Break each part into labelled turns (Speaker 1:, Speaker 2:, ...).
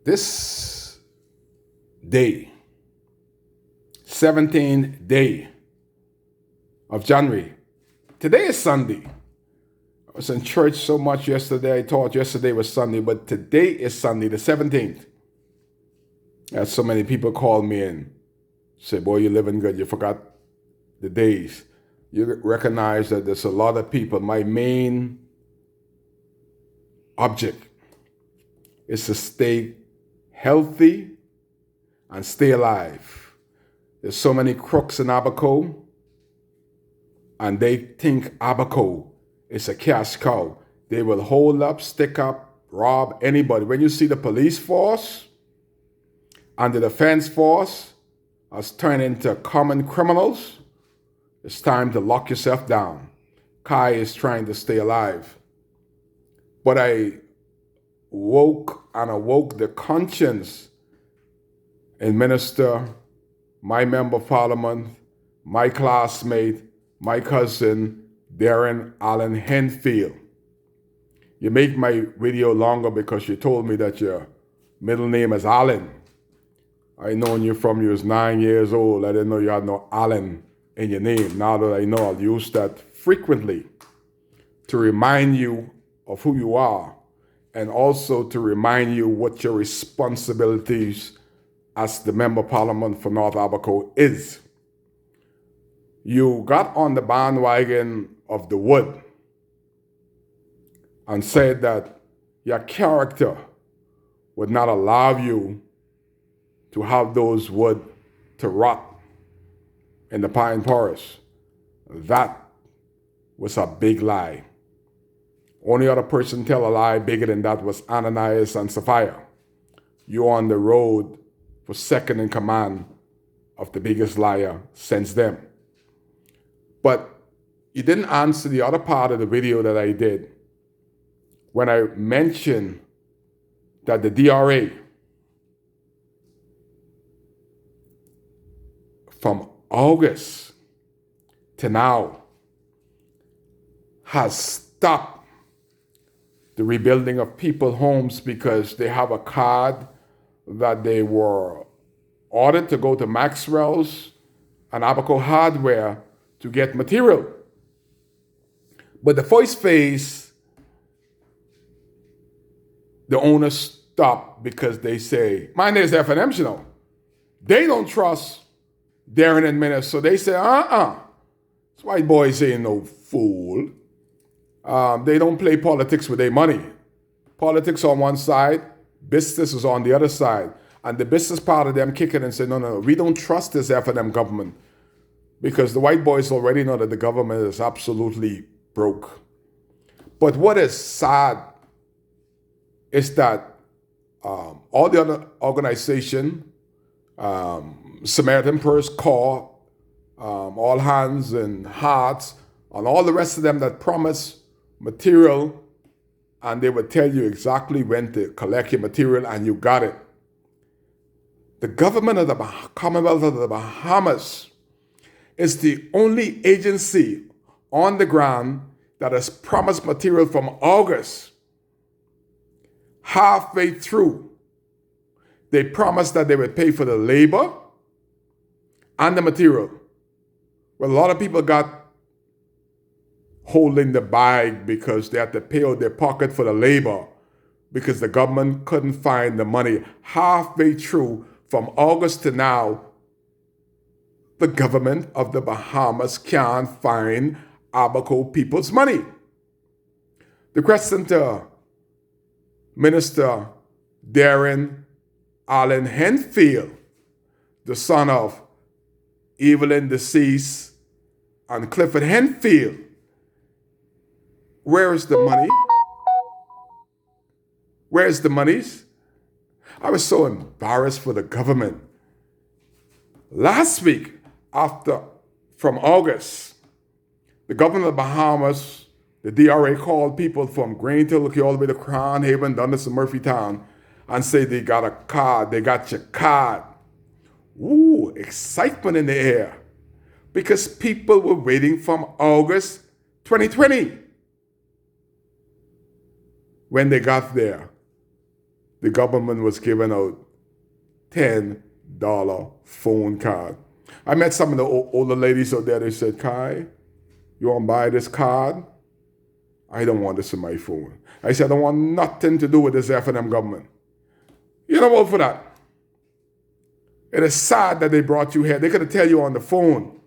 Speaker 1: This day, 17th day of January. Today is Sunday. I was in church so much yesterday. I thought yesterday was Sunday, but today is Sunday, the 17th. As so many people call me and say, boy, you're living good. You forgot the days. You recognize that there's a lot of people. My main object is to stay healthy and stay alive. There's so many crooks in Abaco, and they think Abaco is a cash cow. They will hold up, stick up, rob anybody. When you see the police force and the defense force has turned into common criminals, it's time to lock yourself down. Kai is trying to stay alive. But I awoke the conscience in Minister, my member of parliament, my classmate, my cousin, Darren Allen Henfield. You make my video longer because you told me that your middle name is Allen. I known you from you was 9 years old. I didn't know you had no Allen in your name. Now that I know, I'll use that frequently to remind you of who you are, and also to remind you what your responsibilities as the Member of Parliament for North Abaco is. You got on the bandwagon of the wood and said that your character would not allow you to have those wood to rot in the pine forest. That was a big lie. Only other person tell a lie bigger than that was Ananias and Sapphira. You're on the road for second in command of the biggest liar since them. But you didn't answer the other part of the video that I did when I mentioned that the DRA from August to now has stopped the rebuilding of people's homes because they have a card that they were ordered to go to Maxwell's and Abaco Hardware to get material. But the first phase, the owners stopped because they say, mine is F&M, you know. They don't trust Darren and Menace, so they say, This white boys ain't no fool. They don't play politics with their money. Politics on one side, business is on the other side. And the business part of them kick it and say, no, we don't trust this F&M government. Because the white boys already know that the government is absolutely broke. But what is sad is that all the other organization, Samaritan Purse Corps, All Hands and Hearts, and all the rest of them that promise material, and they would tell you exactly when to collect your material, and you got it. The government of the Commonwealth of the Bahamas is the only agency on the ground that has promised material from August. Halfway through, they promised that they would pay for the labor and the material. Well, a lot of people got holding the bag because they had to pay out their pocket for the labor because the government couldn't find the money. Halfway through, from August to now, the government of the Bahamas can't find Abaco people's money. The question to Minister Darren Allen Henfield, the son of Evelyn deceased and Clifford Henfield, where is the money? Where's the monies? I was so embarrassed for the government. Last week, from August, the government of the Bahamas, the DRA called people from Greenville all the way to Crown Haven, Dundas, and Murphytown, and say they got a card, they got your card. Ooh, excitement in the air. Because people were waiting from August 2020. When they got there, the government was giving out $10 phone card. I met some of the older ladies out there. They said, Kai, you want to buy this card? I don't want this in my phone. I said, I don't want nothing to do with this F&M government. You don't vote for that. It is sad that they brought you here. They could have tell you on the phone,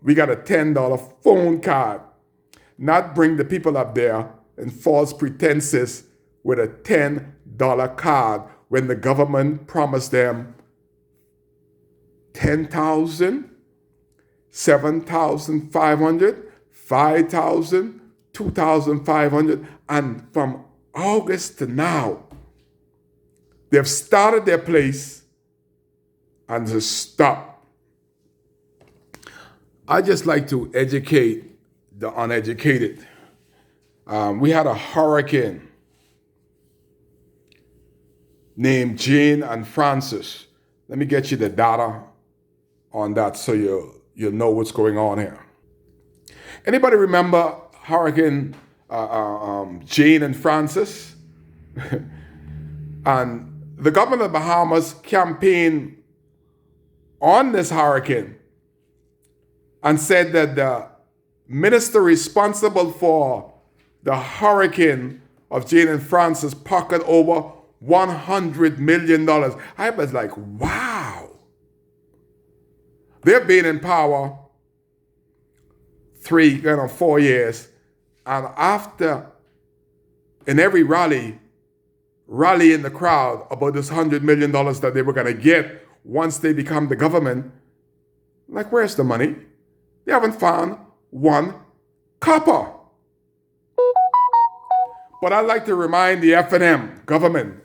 Speaker 1: we got a $10 phone card. Not bring the people up there in false pretenses with a $10 card when the government promised them 10,000, 7,500, 5,000, 2,500, and from August to now, they've started their place and just stopped. I just like to educate the uneducated. We had a hurricane named Jane and Francis. Let me get you the data on that so you'll know what's going on here. Anybody remember Hurricane Jane and Francis? And the government of Bahamas campaigned on this hurricane and said that the minister responsible for the hurricane of Jane and Francis pocketed over $100 million. I was like, wow. They've been in power 4 years. And after, in every rally in the crowd about this $100 million that they were going to get once they become the government, like, where's the money? They haven't found one copper. But I'd like to remind the F&M government,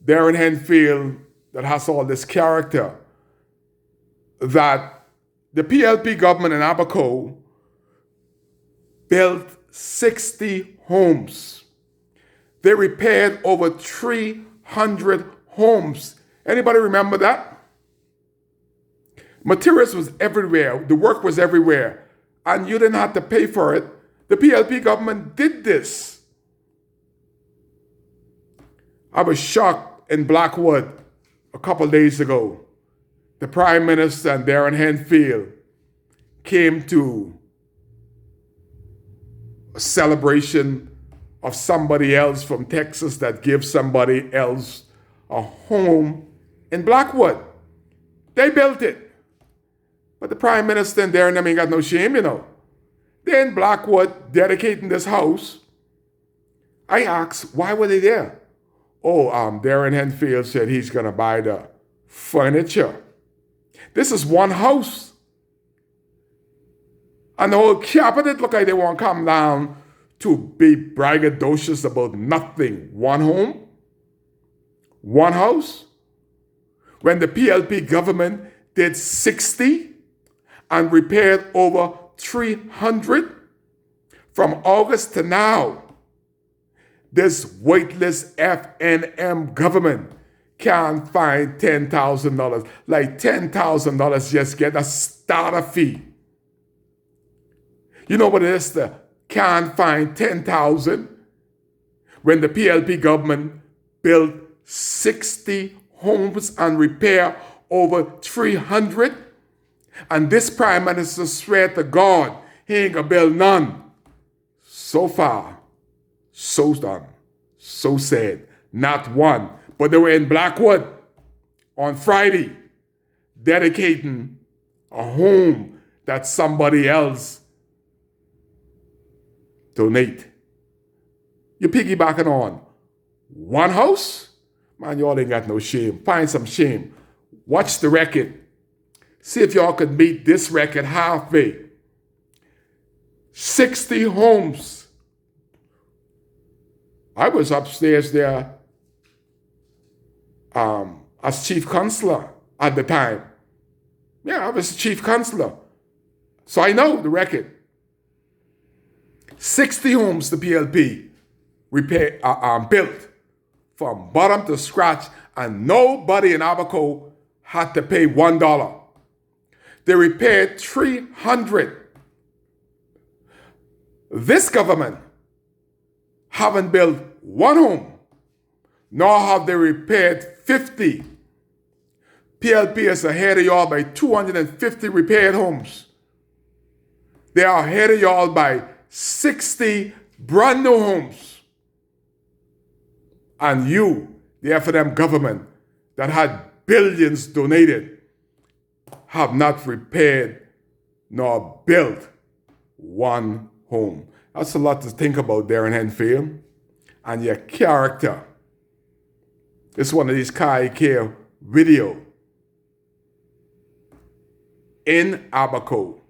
Speaker 1: Darren Henfield, that has all this character, that the PLP government in Abaco built 60 homes. They repaired over 300 homes. Anybody remember that? Materials was everywhere. The work was everywhere. And you didn't have to pay for it. The PLP government did this. I was shocked in Blackwood a couple days ago. The Prime Minister and Darren Henfield came to a celebration of somebody else from Texas that gives somebody else a home in Blackwood. They built it. But the Prime Minister and Darren ain't got no shame, you know. They're in Blackwood dedicating this house. I asked, why were they there? Oh, Darren Henfield said he's going to buy the furniture. This is one house. And the whole cabinet look like they won't come down to be braggadocious about nothing. One home, one house. When the PLP government did 60 and repaired over 300 from August to now, this weightless F&M government can't find $10,000. Like $10,000 just get a starter fee. You know what it is to can't find 10,000 when the PLP government built 60 homes and repair over 300? And this Prime Minister swear to God he ain't gonna build none. So far, so done, so sad, not one. But they were in Blackwood on Friday, dedicating a home that somebody else donate. You're piggybacking on one house? Man, y'all ain't got no shame. Find some shame. Watch the record. See if y'all could meet this record halfway. 60 homes. I was upstairs there as chief counselor at the time. Yeah, I was chief counselor. So I know the record. 60 homes the PLP built from bottom to scratch, and nobody in Abaco had to pay $1. They repaired 300. This government haven't built one home. nor have they repaired 50. PLP is ahead of y'all by 250 repaired homes. They are ahead of y'all by 60 brand new homes. And you, the FNM government that had billions donated, have not repaired nor built one home. That's a lot to think about, Darren Henfield. And your character. It's one of these Kai Care video. In Abaco,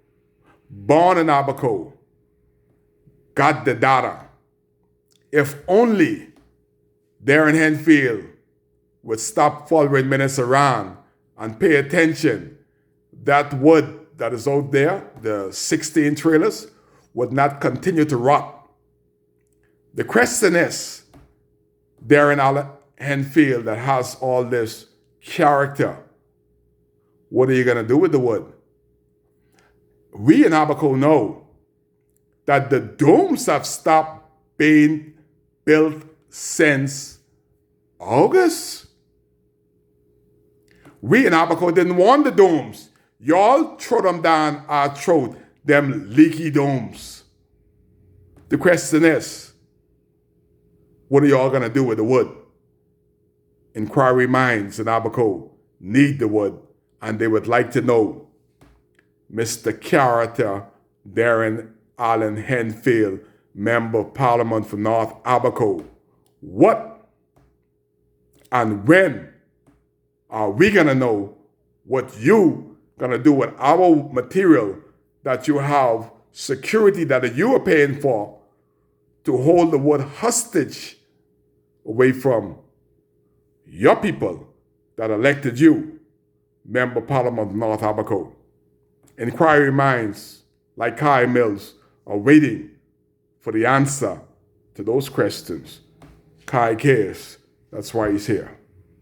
Speaker 1: born in Abaco, got the data. If only Darren Henfield would stop following Minister Ran and pay attention, that wood that is out there, the 16 trailers, would not continue to rot. The question is, Darren Henfield that has all this character, what are you going to do with the wood? We in Abaco know that the domes have stopped being built since August. We in Abaco didn't want the domes. Y'all throw them down our throat, them leaky domes. The question is, what are y'all going to do with the wood? Inquiry minds in Abaco need the wood, and they would like to know, Mr. Character Darren Allen Henfield, Member of Parliament for North Abaco, what and when are we going to know what you going to do with our material that you have, security that you are paying for, to hold the wood hostage away from your people that elected you, Member of Parliament of North Abaco? Inquiry minds like Kai Mills are waiting for the answer to those questions. Kai cares. That's why he's here.